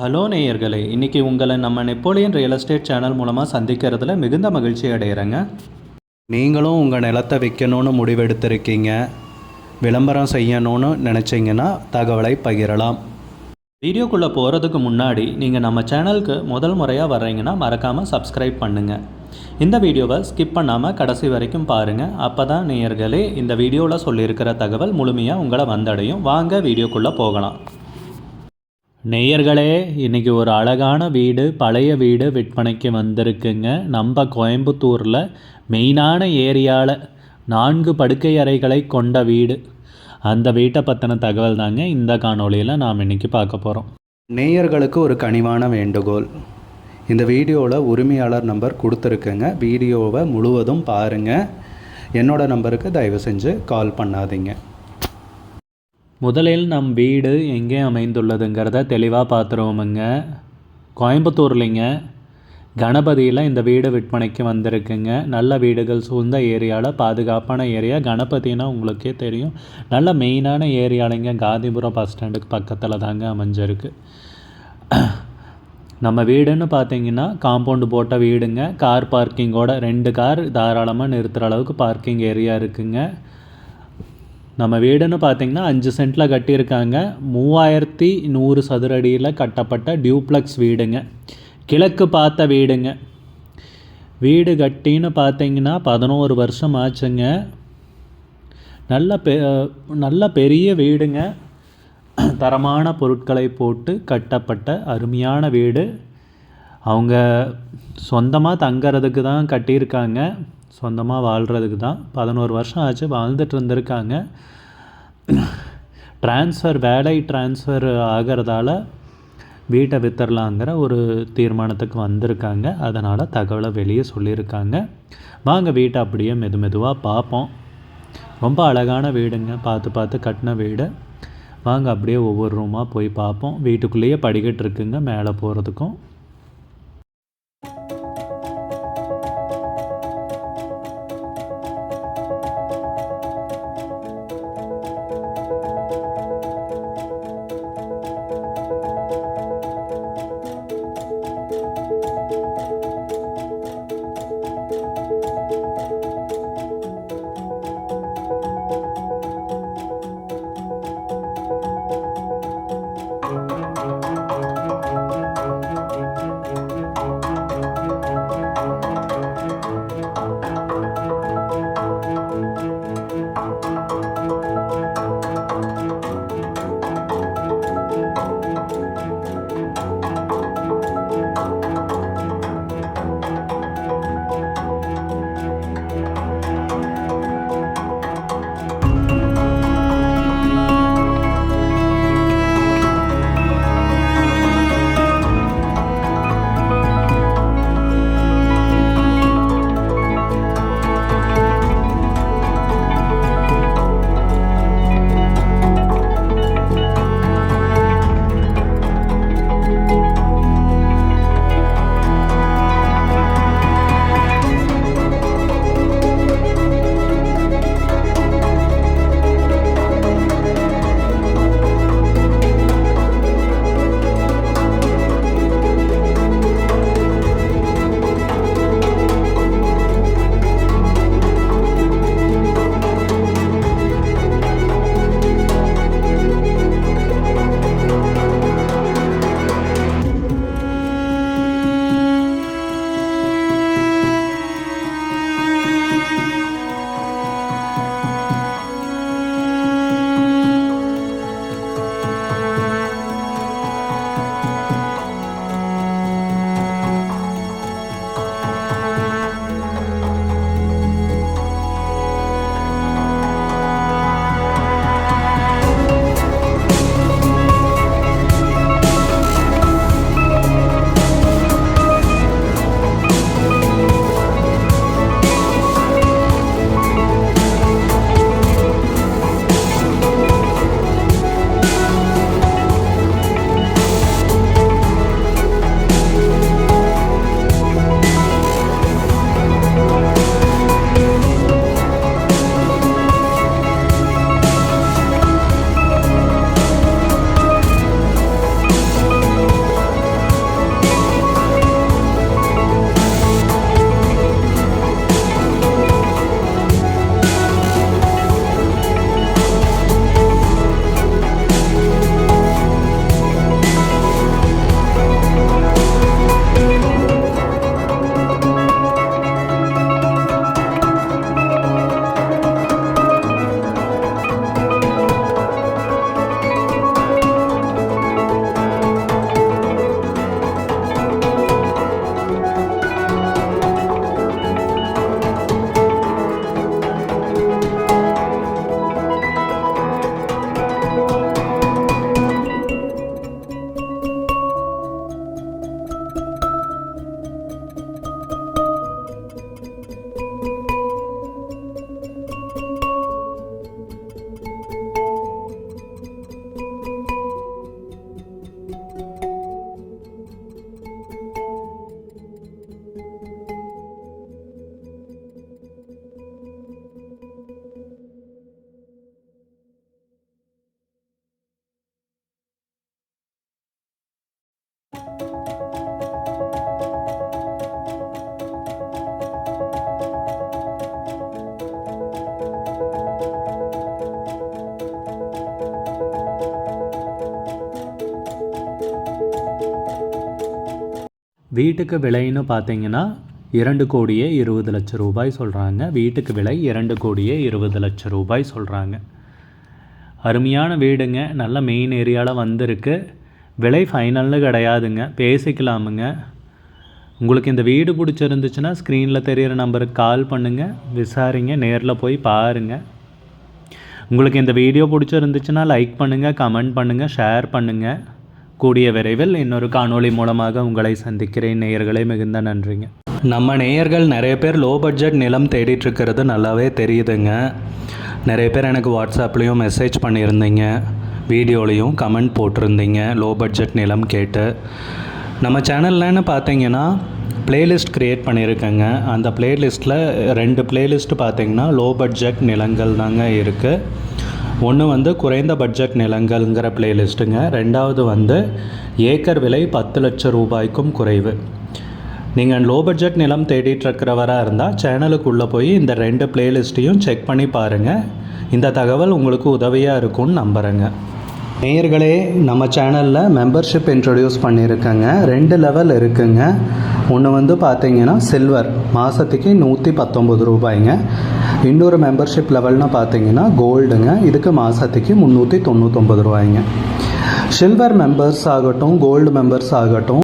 Hello நேயர்களே, இன்றைக்கி உங்களை நம்ம நெப்போலியன் ரியல் எஸ்டேட் சேனல் மூலமாக சந்திக்கிறதுல மிகுந்த மகிழ்ச்சி அடைகிறேங்க. நீங்களும் உங்கள் நிலத்தை விற்கணும்னு முடிவெடுத்திருக்கீங்க, விளம்பரம் செய்யணும்னு நினச்சிங்கன்னா தகவலை பகிரலாம். வீடியோக்குள்ளே போகிறதுக்கு முன்னாடி நீங்கள் நம்ம சேனலுக்கு முதல் முறையாக வர்றீங்கன்னா மறக்காமல் சப்ஸ்கிரைப் பண்ணுங்கள். இந்த வீடியோவை ஸ்கிப் பண்ணாமல் கடைசி வரைக்கும் பாருங்கள். அப்போ தான் நேயர்களே இந்த வீடியோவில் சொல்லியிருக்கிற தகவல் முழுமையாக உங்களை வந்தடையும். வாங்க வீடியோக்குள்ளே போகலாம். நேயர்களே, இன்றைக்கி ஒரு அழகான வீடு, பழைய வீடு விற்பனைக்கு வந்திருக்குங்க. நம்ம கோயம்புத்தூரில் மெயினான ஏரியாவில் 4 படுக்கை அறைகளை கொண்ட வீடு. அந்த வீட்டை பற்றின தகவல் தாங்க இந்த காணொளியில் நாம் இன்றைக்கி பார்க்க போகிறோம். நேயர்களுக்கு ஒரு கனிவான வேண்டுகோள், இந்த வீடியோவில் உரிமையாளர் நம்பர் கொடுத்துருக்குங்க. வீடியோவை முழுவதும் பாருங்கள். என்னோடய நம்பருக்கு தயவு செஞ்சு கால் பண்ணாதீங்க. முதலில் நம் வீடு எங்கே அமைந்துள்ளதுங்கிறத தெளிவாக பார்த்துருவோமுங்க. கோயம்புத்தூர்லிங்க, கணபதியில் இந்த வீடு விற்பனைக்கு வந்திருக்குங்க. நல்ல வீடுகள் சூழ்ந்த ஏரியாவில், பாதுகாப்பான ஏரியா. கணபதினா உங்களுக்கே தெரியும், நல்ல மெயினான ஏரியாவிலங்க. காந்திபுரம் பஸ் ஸ்டாண்டுக்கு பக்கத்தில் தாங்க அமைஞ்சிருக்கு. நம்ம வீடுன்னு பார்த்தீங்கன்னா காம்பவுண்டு போட்ட வீடுங்க. கார் பார்க்கிங்கோட 2 கார் தாராளமாக நிறுத்துகிற அளவுக்கு பார்க்கிங் ஏரியா இருக்குங்க. நம்ம வீடுன்னு பார்த்திங்கன்னா 5 சென்ட்டில் கட்டியிருக்காங்க. 3100 சதுர அடியில் கட்டப்பட்ட டியூப்ளக்ஸ் வீடுங்க. கிழக்கு பார்த்த வீடுங்க. வீடு கட்டின்னு பார்த்திங்கன்னா 11 வருஷம் ஆச்சுங்க. நல்ல பெரிய வீடுங்க. தரமான பொருட்களை போட்டு கட்டப்பட்ட அருமையான வீடு. அவங்க சொந்தமாக தங்கிறதுக்கு தான் கட்டியிருக்காங்க, சொந்தமாக வாழ்கிறதுக்கு தான். 11 வருஷம் ஆச்சு, வாழ்ந்துட்டு இருந்திருக்காங்க. வேலை ட்ரான்ஸ்ஃபர் ஆகிறதால வீட்டை விற்றுறலாங்கிற ஒரு தீர்மானத்துக்கு வந்திருக்காங்க. அதனால் தகவலை வெளியே சொல்லியிருக்காங்க. வாங்க வீட்டை அப்படியே மெதுவாக பார்ப்போம். ரொம்ப அழகான வீடுங்க, பார்த்து கட்டின வீடு. வாங்க அப்படியே ஒவ்வொரு ரூமாக போய் பார்ப்போம். வீட்டுக்குள்ளேயே படிக்கட்டு இருக்குங்க மேலே போகிறதுக்கும். வீட்டுக்கு விலைன்னு பார்த்தீங்கன்னா 2,20,00,000 ரூபாய் சொல்கிறாங்க. வீட்டுக்கு விலை 2,20,00,000 ரூபாய் சொல்கிறாங்க. அருமையான வீடுங்க, நல்ல மெயின் ஏரியாவில் வந்திருக்கு. விலை ஃபைனல்னு கிடையாதுங்க, பேசிக்கலாமுங்க. உங்களுக்கு இந்த வீடு பிடிச்சிருந்துச்சுன்னா ஸ்க்ரீனில் தெரிகிற நம்பருக்கு கால் பண்ணுங்கள், விசாரிங்க, நேரில் போய் பாருங்கள். உங்களுக்கு இந்த வீடியோ பிடிச்சிருந்துச்சுன்னா லைக் பண்ணுங்கள், கமெண்ட் பண்ணுங்கள், ஷேர் பண்ணுங்கள். கூடிய விரைவில் இன்னொரு காணொளி மூலமாக உங்களை சந்திக்கிறேன். நேயர்களே, மிகுந்த நன்றிங்க. நம்ம நேயர்கள் நிறைய பேர் லோ பட்ஜெட் நிலம் தேடிட்டுருக்கிறது நல்லாவே தெரியுதுங்க. நிறைய பேர் எனக்கு வாட்ஸ்அப்லேயும் மெசேஜ் பண்ணியிருந்தீங்க, வீடியோலையும் கமெண்ட் போட்டிருந்தீங்க லோ பட்ஜெட் நிலம் கேட்டு. நம்ம சேனல்லன்னு பார்த்தீங்கன்னா பிளேலிஸ்ட் க்ரியேட் பண்ணியிருக்கேங்க. அந்த பிளேலிஸ்ட்டில் 2 பிளேலிஸ்ட்டு பார்த்தீங்கன்னா லோ பட்ஜெட் நிலங்கள் தாங்க இருக்குது. ஒன்று வந்து குறைந்த பட்ஜெட் நிலங்கள்ங்கிற பிளேலிஸ்ட்டுங்க. ரெண்டாவது வந்து ஏக்கர் விலை 10 லட்சம் ரூபாய்க்கும் குறைவு. நீங்கள் லோ பட்ஜெட் நிலம் தேடிட்டுருக்கிறவராக இருந்தால் சேனலுக்குள்ளே போய் இந்த 2 பிளேலிஸ்ட்டையும் செக் பண்ணி பாருங்கள். இந்த தகவல் உங்களுக்கு உதவியாக இருக்கும்னு நம்புகிறேங்க. நேயர்களே, நம்ம சேனலில் மெம்பர்ஷிப் இன்ட்ரடியூஸ் பண்ணியிருக்கேங்க. 2 லெவல் இருக்குங்க. ஒன்று வந்து பார்த்தீங்கன்னா சில்வர், மாதத்துக்கு 119 ரூபாய்ங்க. இன்னொரு மெம்பர்ஷிப் லெவல்னு பார்த்தீங்கன்னா கோல்டுங்க, இதுக்கு மாதத்துக்கு 399 ரூபாய்ங்க. சில்வர் மெம்பர்ஸ் ஆகட்டும், கோல்டு மெம்பர்ஸ் ஆகட்டும்,